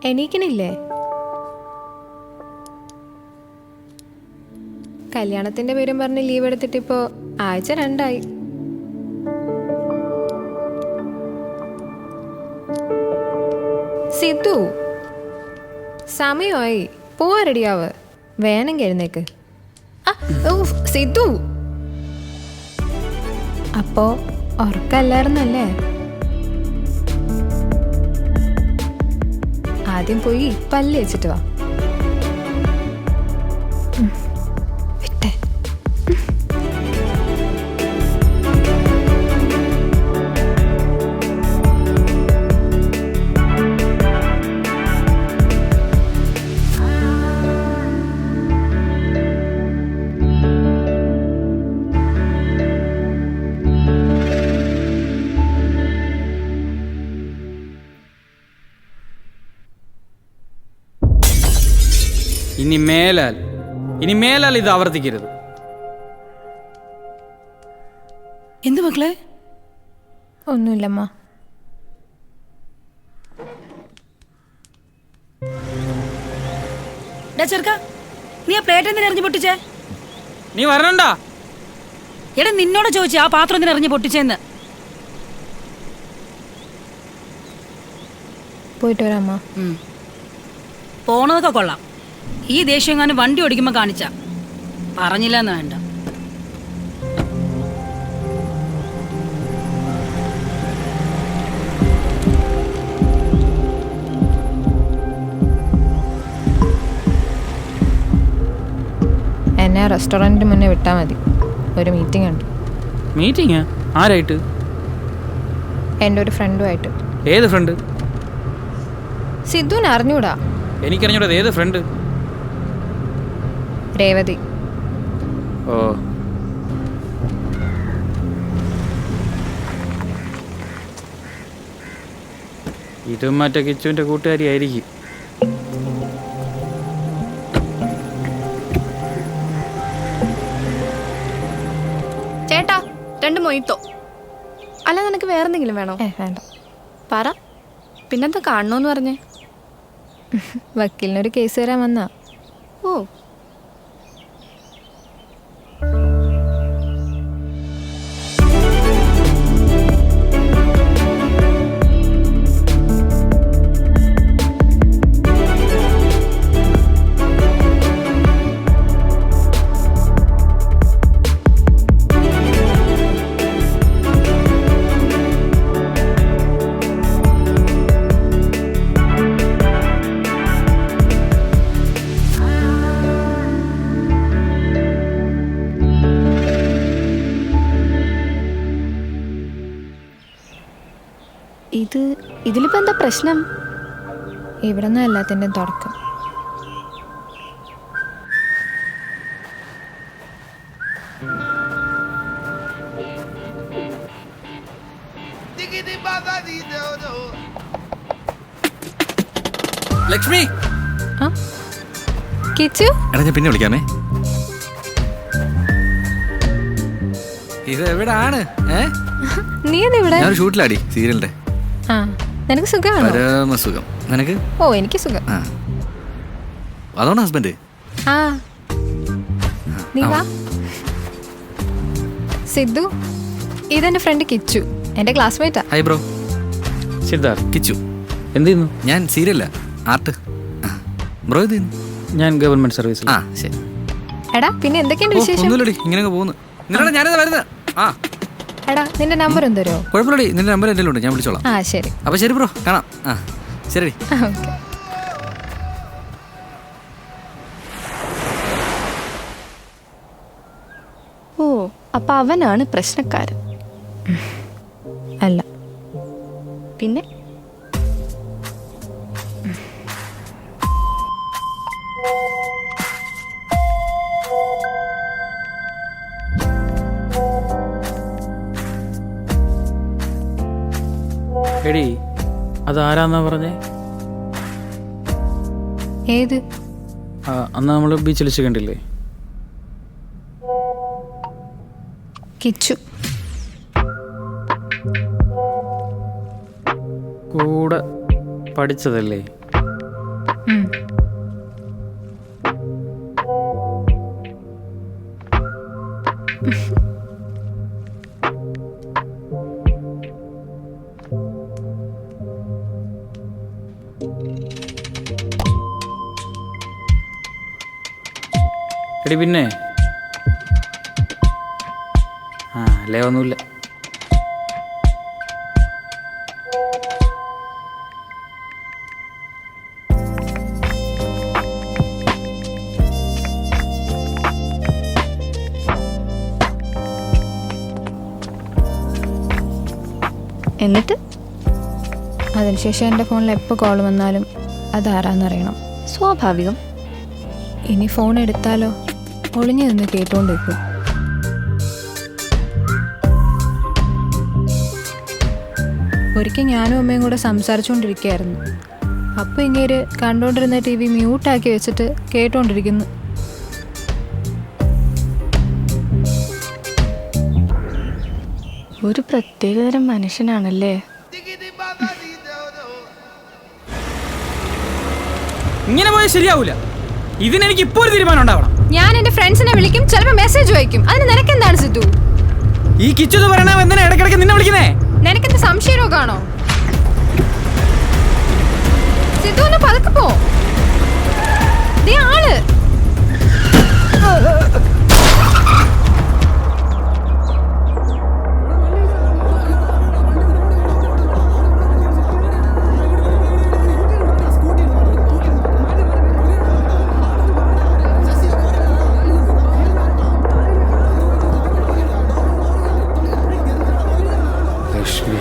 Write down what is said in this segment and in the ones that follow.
എണീക്കണില്ലേ? കല്യാണത്തിന്റെ പേരും പറഞ്ഞ് ലീവ് എടുത്തിട്ട് ഇപ്പോൾ ആഴ്ച 2 സിദ്ധു, സമയമായി, പോവാ, റെഡിയാവ്. വേണമെങ്കിൽ എഴുന്നേക്ക്. സിദ്ധു, അപ്പോ ഉറക്കല്ലായിരുന്നല്ലേ? ആദ്യം പോയി പല്ല് വെച്ചിട്ട് വാ. വിട്ടേ. ഇനി മേലാൽ ഇത് ആവർത്തിക്കരുത്. എന്ത് മക്കളെ? ഒന്നുമില്ലമ്മ. ചെറുക്ക, നീ ആ പ്ലേറ്റ് എന്തിനാ എറിഞ്ഞു പൊട്ടിച്ചേ? നീ വരണ്ടാ? എടാ, നിന്നോട് ചോദിച്ചു ആ പാത്രം എന്തിനാ എറിഞ്ഞു പൊട്ടിച്ചേന്ന്. പോയിട്ട് വരാമ്മ. പോണതൊക്കെ കൊള്ളാം. ഈ ദേഷ്യം എങ്ങാനും വണ്ടി ഓടിക്കുമ്പോ കാണിച്ച പറഞ്ഞില്ലെന്ന് വേണ്ട. എന്നെ റെസ്റ്റോറൻറ്റിന് മുന്നേ വിട്ടാൽ മതി. ഒരു മീറ്റിംഗ് ഉണ്ട്. മീറ്റിംഗ്? ആരായിട്ട്? എൻ്റെ ഒരു ഫ്രണ്ടുമായിട്ട്. ഏത് ഫ്രണ്ട്? സിദ്ധുവിന് അറിഞ്ഞൂടാ. എനിക്കറിഞ്ഞൂടാ. ഏത് ഫ്രണ്ട്? രേവതി. ഓ, ഇതും മറ്റേ കിച്ചുവിന്റെ കൂട്ടുകാരി ആയിരിക്കും. ചേട്ടാ, 2 മൊയ്ത്തോ. അല്ല, നിനക്ക് വേറെന്തെങ്കിലും വേണോ? വേണ്ട. പറ, പിന്നെന്താ കാണണോന്ന് പറഞ്ഞേ? വക്കീലിനൊരു കേസ് തരാൻ വന്നാ. ഓ, ഇതിലിപ്പോ എന്താ പ്രശ്നം? ഇവിടെ നിന്ന് എല്ലാത്തിൻ്റെയും തുടക്കം. ലക്ഷ്മി, കിച്ചു, എടാ ഞാൻ പിന്നെ വിളിക്കാമേ. ഇത് എവിടാണ്? നീ ഇവിടെ? ഞാൻ ഷൂട്ടിലാടി സീരിയലിന്റെ. നിനക്ക് സുഖമാണോ? പരമസുഖം. നിനക്ക്? ഓ, എനിക്ക് സുഖം. അതാണോ ഹസ്ബൻഡ്? നീ വാ. സിദ്ധു, ഇതെന്റെ ഫ്രണ്ട് കിച്ചു, എന്റെ ക്ലാസ്മേറ്റാ. Hi bro. സിദ്ധാർത്ഥ്. കിച്ചു. എന്ത് ചെയ്യുന്നു? ഞാൻ സീരിയല്ല, ആർട്ട്. ബ്രോ ഇത്? ഞാൻ ഗവൺമെന്റ് സർവീസിൽ. ശരി. എടാ, പിന്നെ എന്തൊക്കെയുണ്ട് വിശേഷം? ഒന്നുമില്ലടി, ഇങ്ങനെയൊക്കെ പോകുന്നു. നിങ്ങളുടെ ഞാനിതാ വരുന്നത്. എടാ, നിന്റെ നമ്പർ എന്തോ? കുഴപ്പമില്ലടി, നിന്റെ നമ്പർ എൻ്റെ ഉണ്ട്, ഞാൻ വിളിച്ചോളാം. ശരി. അപ്പൊ ശരി ബ്രോ, കാണാം. ശരി. ഓക്കെ. ഓ, അപ്പൊ അവനാണ് പ്രശ്നക്കാരൻ. അല്ല. പിന്നെ എടി, അതാരാന്നാ പറഞ്ഞേ? ഏത്? അന്ന് നമ്മൾ ബീച്ചിൽ വെച്ച് കണ്ടില്ലേ? കിച്ചു. കൂടെ പഠിച്ചതല്ലേ? എടി പിന്നെ അല്ലേ ഒന്നുമില്ല. എന്നിട്ട് അതിനുശേഷം എൻ്റെ ഫോണിൽ എപ്പോൾ കോൾ വന്നാലും അതാരാന്നറിയണം. സ്വാഭാവികം. ഇനി ഫോൺ എടുത്താലോ ഒളിഞ്ഞു നിന്ന് കേട്ടോണ്ടിരിക്കും. ഒരിക്കൽ ഞാനും അമ്മയും കൂടെ സംസാരിച്ചുകൊണ്ടിരിക്കുകയായിരുന്നു. അപ്പോൾ ഇങ്ങേര് കണ്ടുകൊണ്ടിരുന്ന TV മ്യൂട്ടാക്കി വെച്ചിട്ട് കേട്ടോണ്ടിരിക്കുന്നു. ഒരു പ്രത്യേകതരം മനുഷ്യനാണല്ലേ. ഇങ്ങനെ പോയാൽ ശരിയാവൂല. ഇതിനെനിക്ക് ഇപ്പോൾ ഒരു തീരുമാനം ഉണ്ടാവണം. ഞാൻ എൻ്റെ ഫ്രണ്ട്സിനെ വിളിക്കും, ചിലപ്പോൾ മെസ്സേജ് വായിക്കും. അതിന് നിനക്കെന്താണ് സിദ്ധു? ഈ കിച്ചു എന്ന് പറയണ എന്തിനാ ഇടയ്ക്കിടയ്ക്ക് നിന്നെ വിളിക്കുന്നേ? നിനക്കെന്ത് സംശയരോഗാണോ? സിദ്ധു ഒന്ന് പതുക്കെ പോ. ദേ ആള്. ലക്ഷ്മി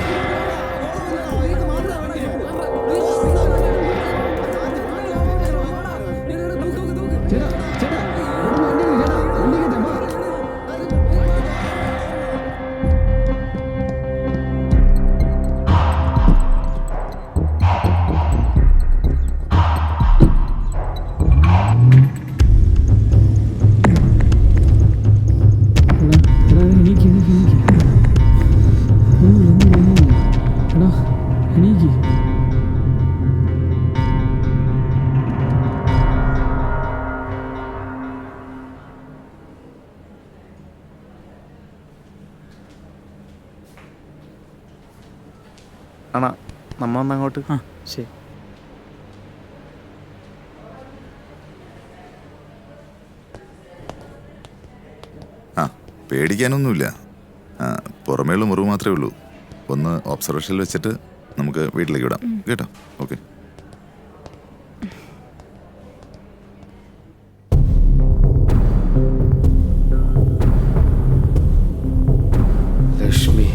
ആണോ നമ്മ ഒന്നങ്ങോട്ട്. ശരി. ആ പേടിക്കാനൊന്നുമില്ല. പുറമേയുള്ള മുറിവ് മാത്രമേ ഉള്ളൂ. ഒന്ന് ഒബ്സർവേഷനിൽ വെച്ചിട്ട് നമുക്ക് വീട്ടിലേക്ക് വിടാം കേട്ടോ. ഓക്കെ. ലക്ഷ്മി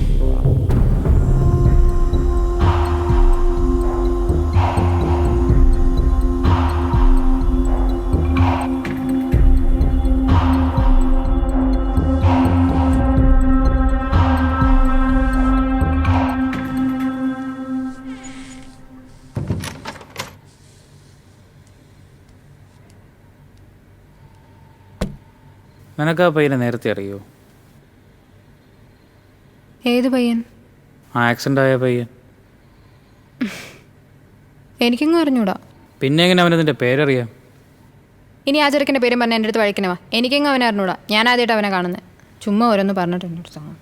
നിനക്ക് ആ പയ്യനെ നേരത്തെ അറിയോ? ഏത് പയ്യൻ? ആക്സിഡൻ്റ് ആയ പയ്യൻ. എനിക്കെങ്ങും അറിഞ്ഞൂടാ. പിന്നെ എങ്ങനെ അവനതിൻ്റെ പേരറിയാം? ഇനി ആ ചെറുക്കൻ്റെ പേരും പറഞ്ഞ എൻ്റെ അടുത്ത് വഴിക്കണവാ. എനിക്കെങ്ങും അവനെ അറിഞ്ഞൂടാ. ഞാൻ ആദ്യമായിട്ട് അവനെ കാണുന്നത്. ചുമ്മാ ഓരോന്ന് പറഞ്ഞിട്ടുണ്ട്.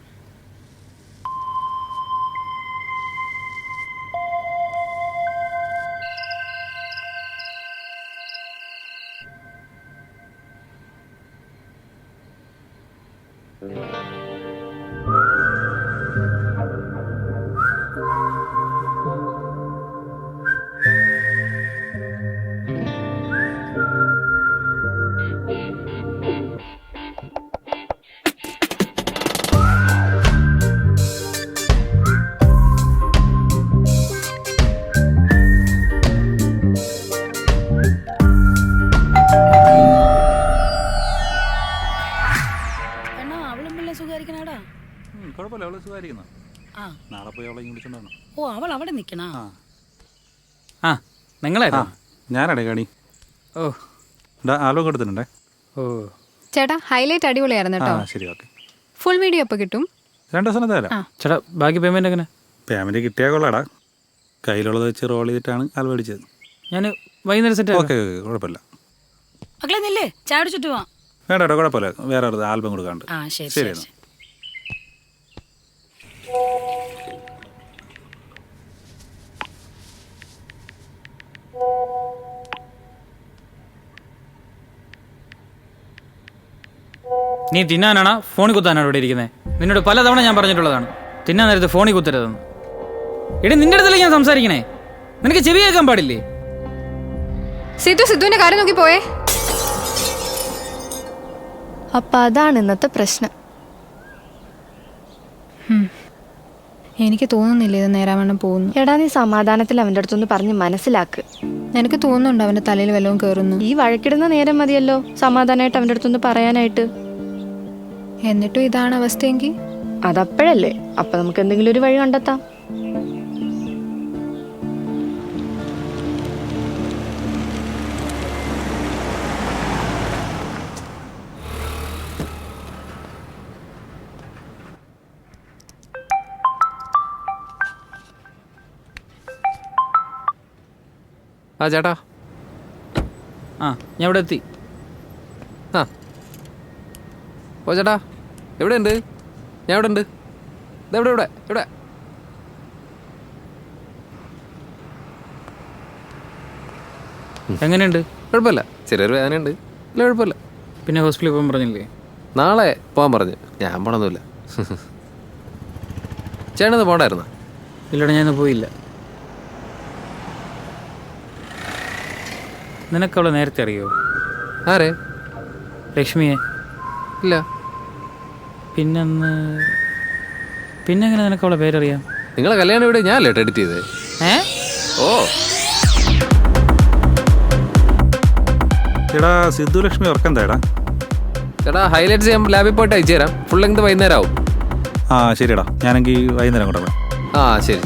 കുഴപ്പമില്ല, അവള് സുഖമായിരിക്കുന്നു. നാളെ പോയി അവളെ വിളിച്ചോണ്ടാണ്. ഓ അവൾ അവിടെ നിക്കണ. ആ നിങ്ങളായിരുന്നു? ഞാനടേ കാണി. ഓ ആൽബം കൊടുത്തിട്ടുണ്ടേ. ഓ ചേട്ടാ ഹൈലൈറ്റ് അടിപൊളിയായിരുന്നു കേട്ടോ. ശരി, ഓക്കെ. ഫുൾ വീഡിയോ എപ്പോൾ കിട്ടും? 2 ദിവസം തരാം. ചേട്ടാ ബാക്കി പേയ്മെൻറ്റ് എങ്ങനെ? പേയ്മെൻറ്റ് കിട്ടിയാൽ കൊള്ളാടാ. കയ്യിലുള്ളത് വെച്ച് റോൾ ചെയ്തിട്ടാണ് ആൽബം അടിച്ചത്. ഞാൻ വൈകുന്നേരം സെറ്റ് ഓക്കെ ഓക്കെ കുഴപ്പമില്ല. മക്കളെ നില്ലേ ചായ കുടിച്ചിട്ട് പോവാം. വേണ്ട കേട്ടോ കുഴപ്പമില്ല, വേറെ ഒരു ആൽബം കൊടുക്കാണ്ട്. ആ ശരി ശരി ശരി എന്നാ. നീ തിന്നാനാണോ ഫോണിൽ കുത്താനാണ് ഇവിടെ ഇരിക്കുന്നത്? നിന്നോട് പലതവണ ഞാൻ പറഞ്ഞിട്ടുള്ളതാണ് തിന്നാൻ നേരത്ത് ഫോണിൽ കുത്തരുതെന്ന്. എടി നിന്റെ അടുത്തല്ലേ ഞാൻ സംസാരിക്കണേ, നിനക്ക് ചെവി കേൾക്കാൻ പാടില്ലേ? സിദ്ധുവിന്റെ കാര്യം നോക്കി പോയേ. അപ്പൊ അതാണ് ഇന്നത്തെ പ്രശ്നം. എനിക്ക് തോന്നുന്നില്ല ഇത് നേരാവണ്ണം പോകുന്നു. എടാ നീ സമാധാനത്തിൽ അവൻ്റെ അടുത്തൊന്ന് പറഞ്ഞ് മനസ്സിലാക്ക്. എനിക്ക് തോന്നുന്നുണ്ട് അവന്റെ തലയിൽ വല്ലതും കയറുന്നു. ഈ വഴക്കിടുന്ന നേരം മതിയല്ലോ സമാധാനമായിട്ട് അവൻ്റെ അടുത്തൊന്ന് പറയാനായിട്ട്. എന്നിട്ടും ഇതാണ് അവസ്ഥയെങ്കിൽ അതപ്പോഴല്ലേ, അപ്പൊ നമുക്ക് എന്തെങ്കിലും ഒരു വഴി കണ്ടെത്താം. ആ ചേട്ടാ. ആ ഞാൻ ഇവിടെ എത്തി. ആ ഓ ചേട്ടാ എവിടെ ഉണ്ട്? ഞാൻ ഇവിടെ ഉണ്ട്. ഇതെവിടെ ഇവിടെ ഇവിടെ? എങ്ങനെയുണ്ട്? കുഴപ്പമില്ല, ചെറിയൊരു വേദനയുണ്ട്. ഇല്ല കുഴപ്പമില്ല. പിന്നെ ഹോസ്പിറ്റലിൽ പോകാൻ പറഞ്ഞില്ലേ? നാളെ പോകാൻ പറഞ്ഞു. ഞാൻ പോണൊന്നുമില്ല. ചേട്ടനത് പോണ്ടായിരുന്നോ? ഇല്ലടാ ഞാനിന്ന് പോയില്ല. നിനക്കവളെ നേരത്തെ അറിയോ? ആരെ? ലക്ഷ്മിയെ. ഇല്ല. പിന്നെങ്ങനെ നിനക്കവളെ പേരറിയാം? നിങ്ങളെ കല്യാണം ഇവിടെ ഞാനല്ലേ എഡിറ്റ് ചെയ്തേ? ഓ എടാ സിദ്ധു ലക്ഷ്മി ഉറക്കം തേടാ. ചേട്ടാ ഹൈലൈറ്റ്സ് ഞാൻ ലാബിൽ പോയിട്ട് അയച്ചു തരാം. ഫുൾ ലെങ്ത് വൈകുന്നേരം ആവും. ആ ശരിടാ, ഞാനെങ്കിൽ വൈകുന്നേരം കൊണ്ടുവരാം. ആ ശരി.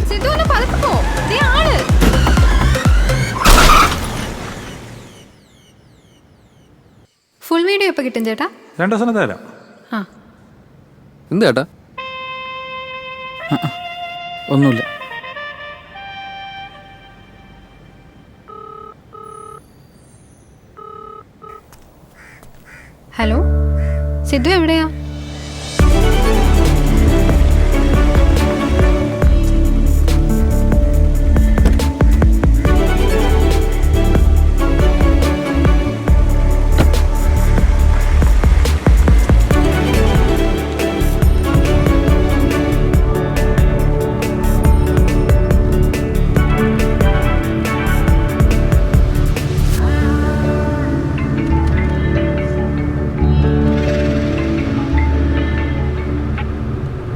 ഫുൾ വീഡിയോ എപ്പോൾ കിട്ടും ചേട്ടാ? 2 ദിവസം തരാം. ആ എന്ത് ചേട്ടാ? ഒന്നുമില്ല. ഹലോ, സിദ്ധു എവിടെയാ?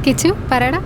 കിച്ചു പറയടാ.